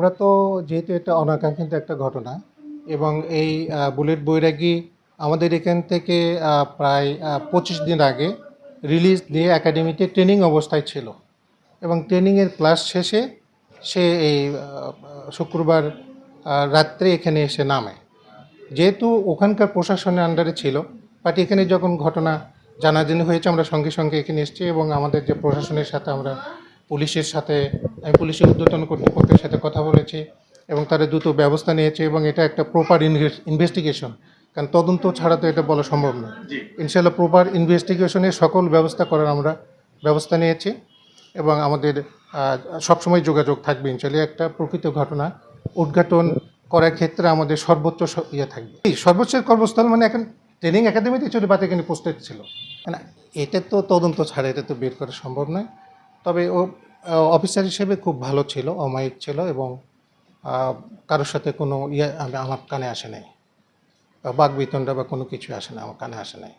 আমরা তো যেহেতু এটা অনাকাঙ্ক্ষিত একটা ঘটনা এবং এই বুলেট বৈরাগী আমাদের এখান থেকে প্রায় 25 দিন আগে রিলিজ দিয়ে একাডেমিতে ট্রেনিং অবস্থায় ছিল এবং ট্রেনিংয়ের ক্লাস শেষে সে এই শুক্রবার রাত্রে এখানে এসে নামে। যেহেতু ওখানকার প্রশাসনের আন্ডারে ছিল, বাট এখানে যখন ঘটনা জানাজানি হয়েছে আমরা সঙ্গে সঙ্গে এখানে এসেছি এবং আমাদের যে প্রশাসনের সাথে আমরা পুলিশের সাথে আমি পুলিশের ঊর্ধ্বতন কর্তৃপক্ষের সাথে কথা বলেছি এবং তারা দ্রুত ব্যবস্থা নিয়েছে এবং এটা একটা প্রপার ইনভেস্টিগেশন, কারণ তদন্ত ছাড়া তো এটা বলা সম্ভব নয়। ইনশাআল্লাহ প্রপার ইনভেস্টিগেশনের সকল ব্যবস্থা করার আমরা ব্যবস্থা নিয়েছি এবং আমাদের সবসময় যোগাযোগ থাকবে। ইনশাআল্লাহ একটা প্রকৃত ঘটনা উদ্ঘাটন করার ক্ষেত্রে আমাদের সর্বোচ্চ ইয়ে থাকবে। সর্বোচ্চ কর্মস্থল মানে এখন ট্রেনিং একাডেমিতে ছোটো বাতে এখানে পোস্টেড ছিল, মানে এটা তো তদন্ত ছাড়া এটা তো বের করা সম্ভব নয়। তবে ও অফিসার হিসেবে খুব ভালো ছিল, অমায়িক ছিল এবং কারোর সাথে কোনো আমার কানে আসে নাই, বাকবিতণ্ডা বা কোনো কিছু আসে না, আমার কানে আসে নাই।